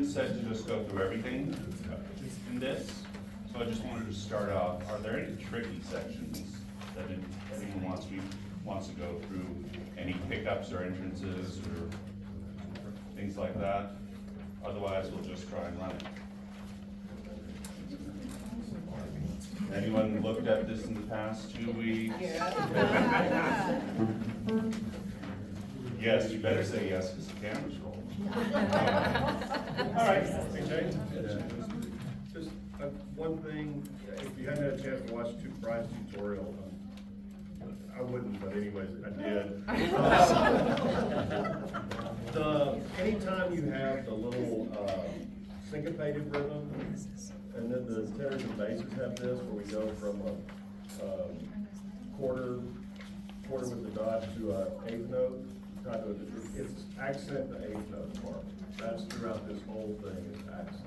said to just go through everything in this, so I just wanted to start off. Are there any tricky sections that anyone wants to go through? Any pickups or entrances or things like that? Otherwise, we'll just try and run it. Anyone looked at this in the past 2 weeks? Yes, you better say yes because the camera's rolling. All right, hey James, just one thing, if you hadn't had a chance to watch Brian's tutorial, I wouldn't, but anyways, I did. Anytime you have the little syncopated rhythm, and then the tenors and basses have this, where we go from a quarter with the dot to a eighth note. It's accent the eighth note part. That's throughout this whole thing is accent.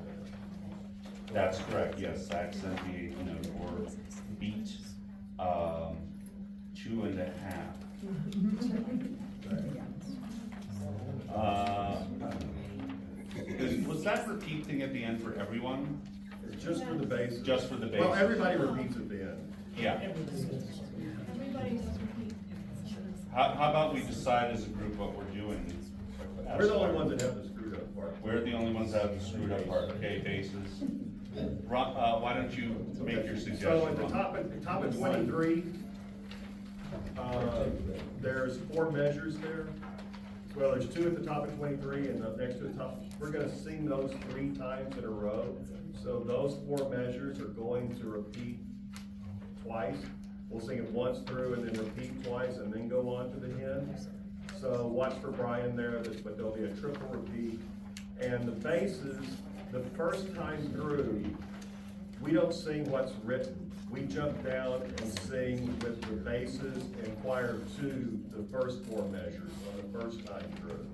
That's correct, yes, accent the eighth note or beat 2.5. Was that repeat thing at the end for everyone? It's just for the bass. Just for the bass. Well, everybody repeats at the end. Yeah. How about we decide as a group what we're doing? We're the only ones that have the screwed up part. We're the only ones that have the screwed up part. Okay, basses. Why don't you make your suggestion? So at the top of 23, there's 4 measures there. Well, there's 2 at the top of 23 and next to the top. We're gonna sing those 3 times in a row. So those 4 measures are going to repeat twice. We'll sing it once through and then repeat twice and then go on to the end. So watch for Brian there, but there'll be a triple repeat. And the basses, the first time through, we don't sing what's written. We jump down and sing with the basses and choir 2 the first 4 measures on the first time through.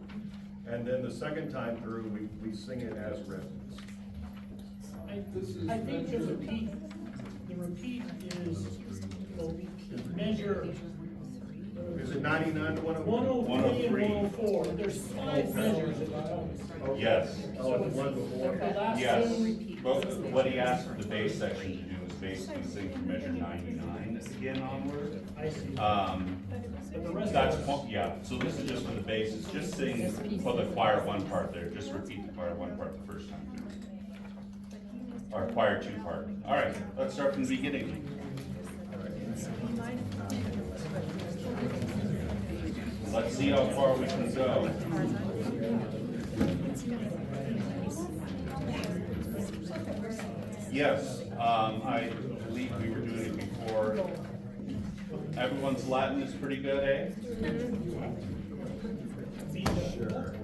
And then the second time through, we sing it as written. I think the repeat is measure. Is it 99 to 103? 103 and 104. There's 5 measures in all. Yes. Oh, the one before? The last Yes. two- But what he asked the bass section to do is basically sing from measure 99 again onward. I see. Um, But the rest That's, of it, yeah, so this is just for the basses, just sing for the choir 1 part there, just repeat the choir 1 part the first time through. Or choir 2 part. All right, let's start from the beginning. Let's see how far we can go. Yes, I believe we were doing it before. Everyone's Latin is pretty good, eh? Sure.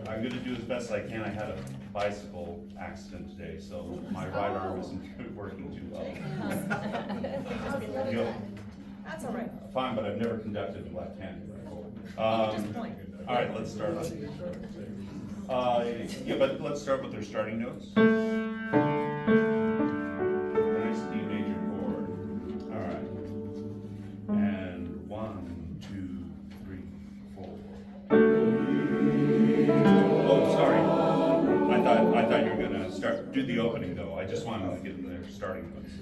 I'm gonna do as best I can. I had a bicycle accident today, so my right arm isn't working too well. That's all right. Fine, but I've never conducted a left-handed rifle. All right, let's start. Yeah, but let's start with their starting notes. Nice D major chord. All right. And 1, 2, 3, 4. Oh, sorry. I thought you were gonna do the opening though. I just wanted to get in their starting notes.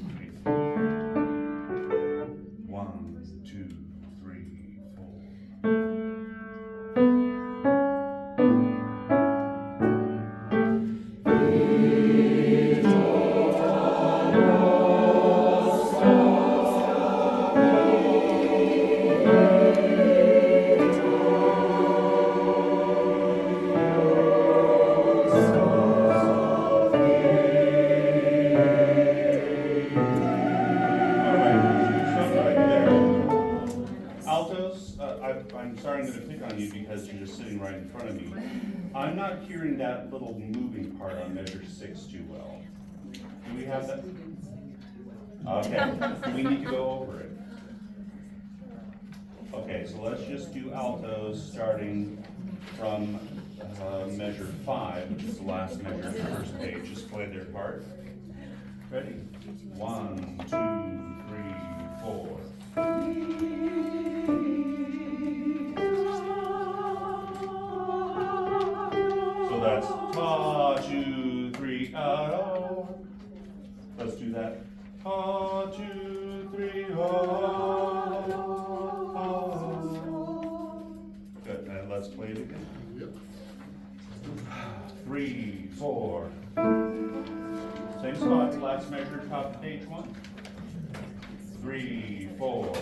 1, 2, 3, 4. I'm sorry, I'm going to pick on you because you're just sitting right in front of me. I'm not hearing that little moving part on measure 6 too well. Do we have that? Okay, do we need to go over it? Okay, so let's just do altos starting from measure 5, which is the last measure of the first page. Just play their part. Ready? 1, 2, 3, 4. 2, 3, oh. Let's do that. 2, 3, oh. Good, and let's play it again. Yep. 3, 4. Same spot, last measure, top of page 1. 3, 4.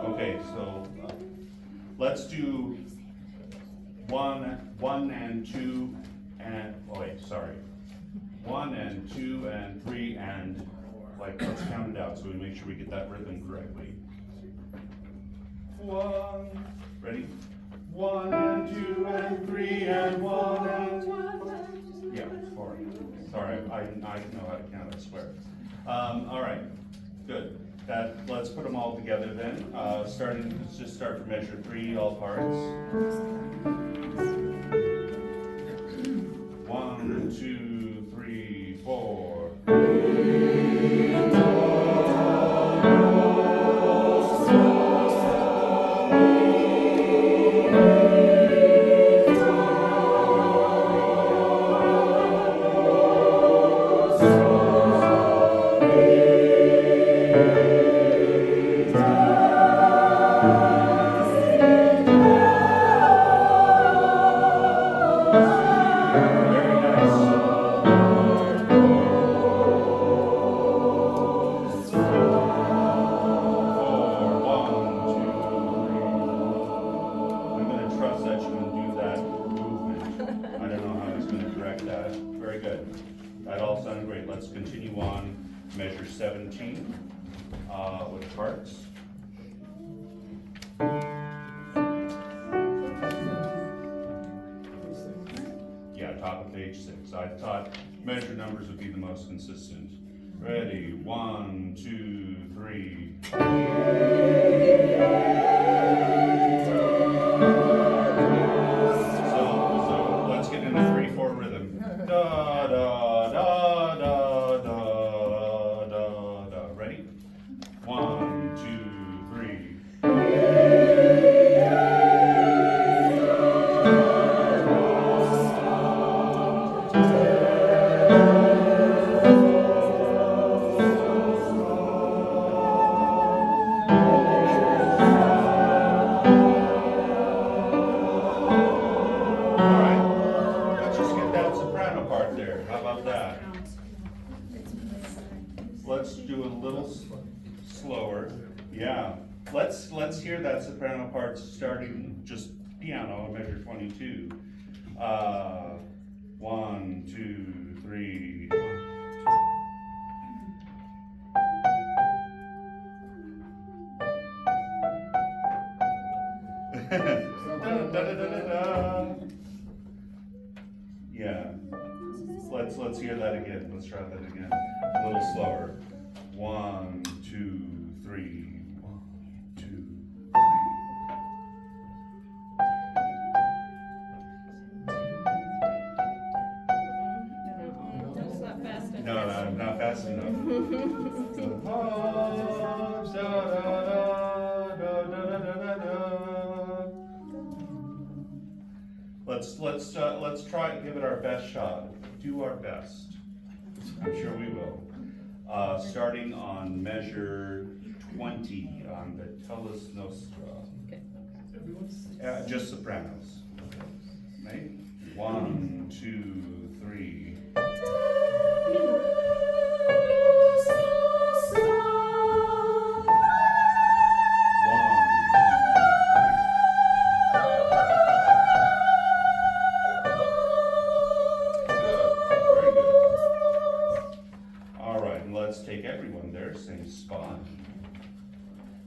Okay, so let's do 1 and 2 and, oh wait, sorry. 1 and 2 and 3 and, like, let's count it out so we make sure we get that rhythm correctly. 1, ready? 1 and 2 and 3 and 1 and, yeah, 4. Sorry, I know how to count, I swear. All right, good. Let's put them all together then. Let's just start from measure 3, all parts. 1, 2, 3, 4. Very nice. 4, 1, 2, 3. I'm gonna trust that you can do that movement. I don't know how he's gonna correct that. Very good. That all sounded great. Let's continue on measure 17 with parts. Yeah, top of page 6. I thought measure numbers would be the most consistent. Ready? 1, 2, 3. So let's get in a 3/4 rhythm. Da da da da da da da. Ready? 1, 2, 3. All right, let's just get that soprano part there. How about that? Let's do a little slower. Yeah, let's hear that soprano part starting just piano, measure 22. 1, 2, 3. Da, da, da, da, da, da. Yeah. Let's hear that again. Let's try that again. A little slower. 1, 2, 3. 1, 2, 3. That's not fast enough. No, not fast enough. Let's try and give it our best shot. Do our best. I'm sure we will. Starting on measure 20 on the Tellus Nostra. Just sopranos. Right? 1, 2, 3. Let's take everyone there, same spot.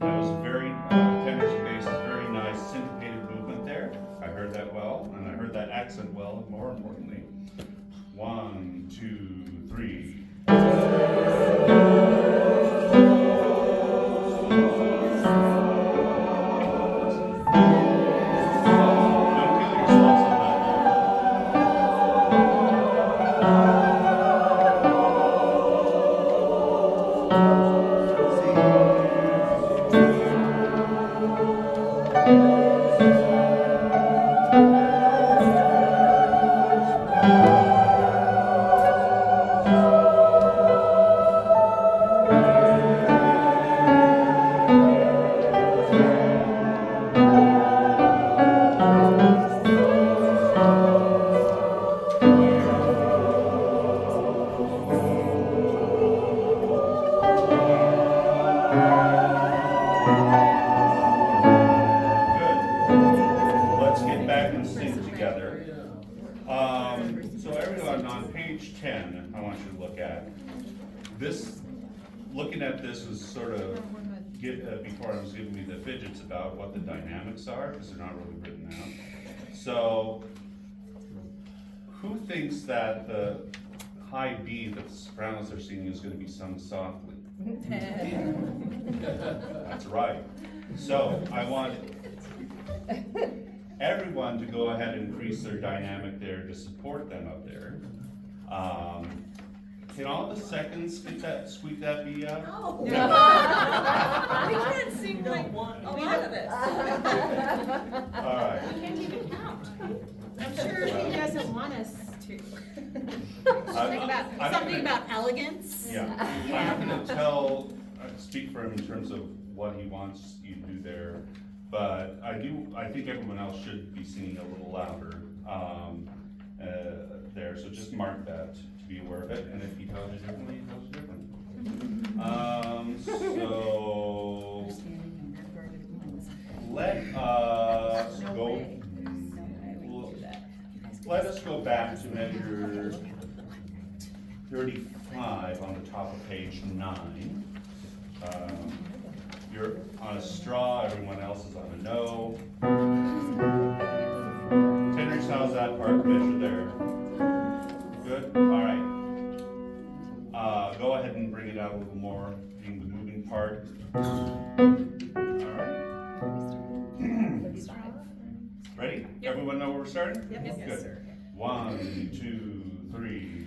That was very, tenors and basses, very nice syncopated movement there. I heard that well, and I heard that accent well, more importantly. 1, 2, Good. Let's get back and sing together. So everyone, on page 10, I want you to look at this. Looking at this is sort of before I was giving me the fidgets about what the dynamics are, because they're not really written out. So, who thinks that the high B that the sopranos are singing is going to be sung softly? That's right. So I want everyone to go ahead and increase their dynamic there to support them up there. Can all the seconds squeak that B out? No. We can't sing like a lot of it. All right. We can't even count. I'm sure he doesn't want us to. Something about elegance. Yeah, I'm not gonna speak for him in terms of what he wants you to do there, but I think everyone else should be singing a little louder, there, so just mark that to be aware of it, and if he tells you differently, he tells you differently. So, let us go back to measure 35 on the top of page 9. You're on a straw, everyone else is on a no. Tenors, how's that part measure there? Good? Alright. Go ahead and bring it out a little more, being the moving part. Alright. Ready? Yep. Everyone know where we're starting? Yep. Yes, Good. sir. 1, 2, 3.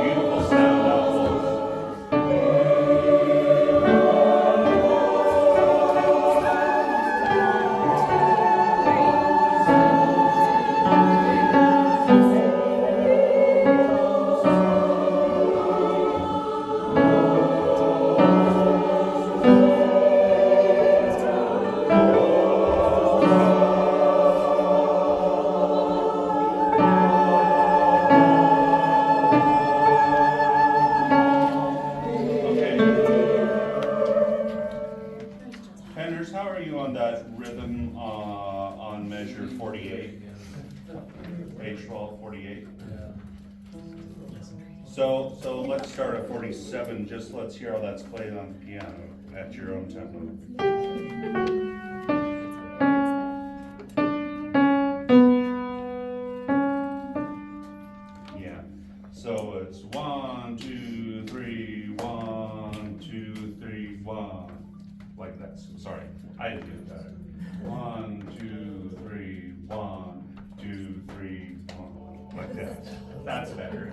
Beautiful sound out, folks. Okay. Tenors, how are you on that rhythm on measure 48? Page 12, 48? So let's start at 47, just let's hear how that's played on the piano at your own tempo. Yeah, so it's 1, 2, 3, 1, 2, 3, 1. Like that, sorry, I didn't do that. 1, 2, 3, 1, 2, 3, 1, like that. That's better.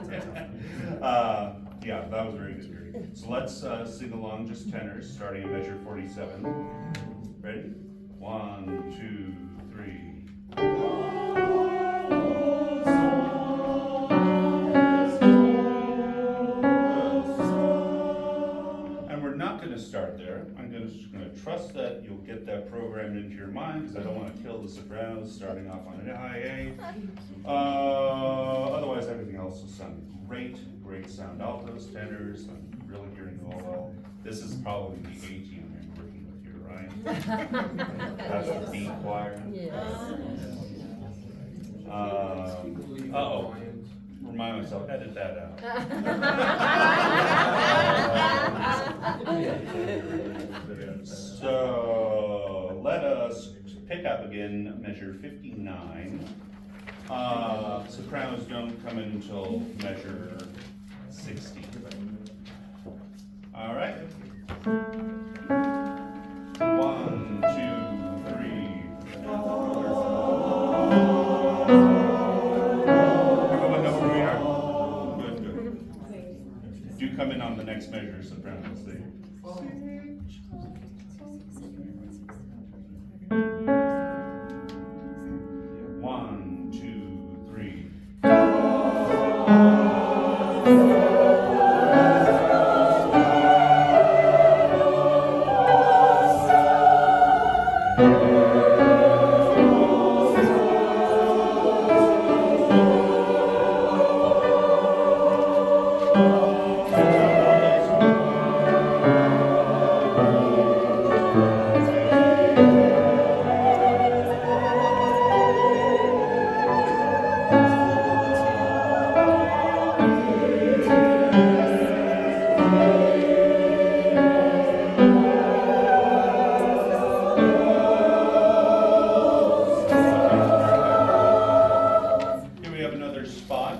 Yeah, that was very good. So let's sing along, just tenors, starting at measure 47. Ready? 1, 2, 3. And we're not going to start there. I'm just going to trust that you'll get that programmed into your mind, because I don't want to kill the sopranos starting off on an high A. Otherwise, everything else will sound great. Great sound altos, tenors. I'm really hearing you all well. This is probably the A team I'm working with here, right? That's the B choir. Uh-oh. Remind myself, edit that out. So let us pick up again, measure 59. Sopranos don't come in until measure 60. do come in on the next measure, sopranos. One, two, three. Here we have another spot.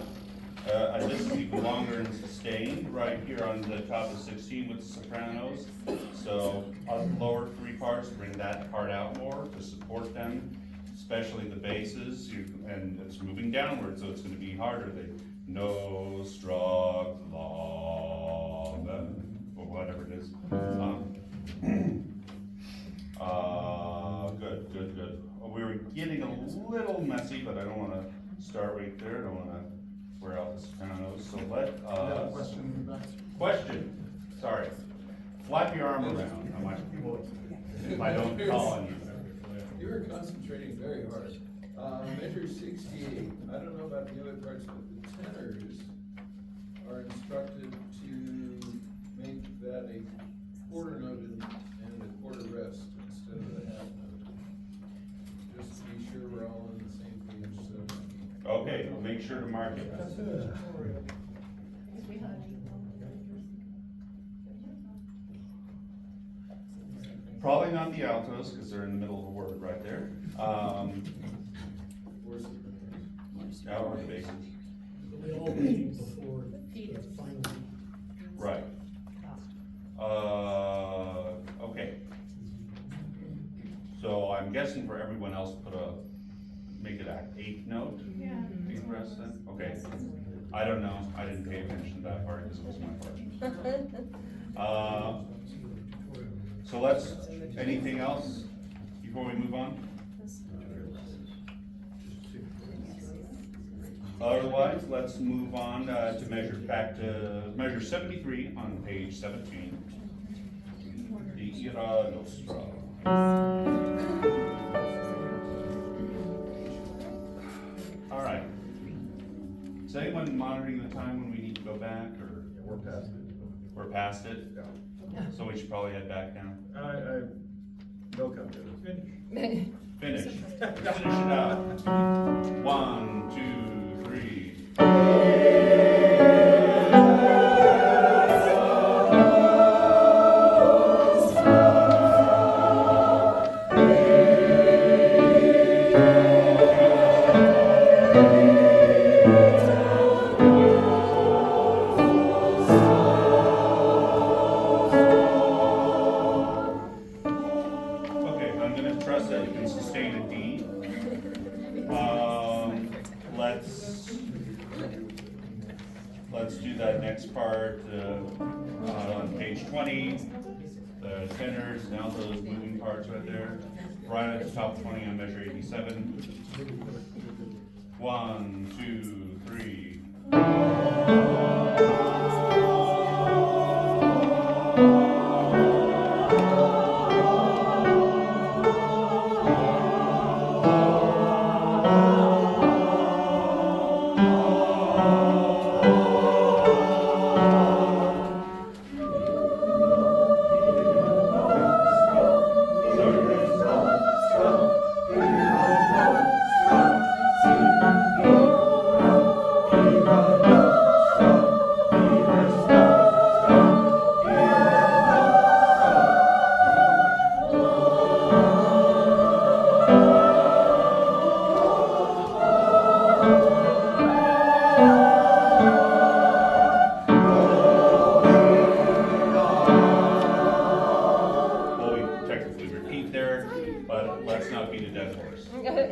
This is even longer and sustained, right here on the top of 16 with the sopranos. So I'll lower 3 parts, bring that part out more to support them, especially the basses. And it's moving downward, so it's going to be harder. No struck long, or whatever it is. Good. We were getting a little messy, but I don't want to start right there. I don't want to wear out the sopranos. So question. Sorry. Flap your arm around. If I don't call on you. You were concentrating very hard. Measure 68. I don't know about the other parts, but the tenors are instructed to make that a quarter note and a quarter rest instead of the half note. Just to be sure we're all on the same page, so. Okay, make sure to mark it. Probably not the altos, because they're in the middle of the word right there. Or the basses. They all meet before the final. Right. Okay. So I'm guessing for everyone else, make it an 8th note? Yeah. 8th rest then? Okay. I don't know, I didn't pay attention to that part because it was my part. So anything else before we move on? Otherwise, let's move on to measure 73 on page 17. The Ira Nostra. All right. Is anyone monitoring the time when we need to go back, or? Yeah, we're past it. We're past it? Yeah. So we should probably head back now. No come to it. Finish. Finish it up. 1, 2, 3. Okay, I'm gonna trust that you can sustain a D. Let's do that next part on page 20. The tenors and altos moving parts right there. Right at the top 20 on measure 87. 1, 2, 3. But let's not beat a dead horse.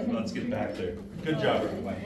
Let's get back there. Good job, everybody.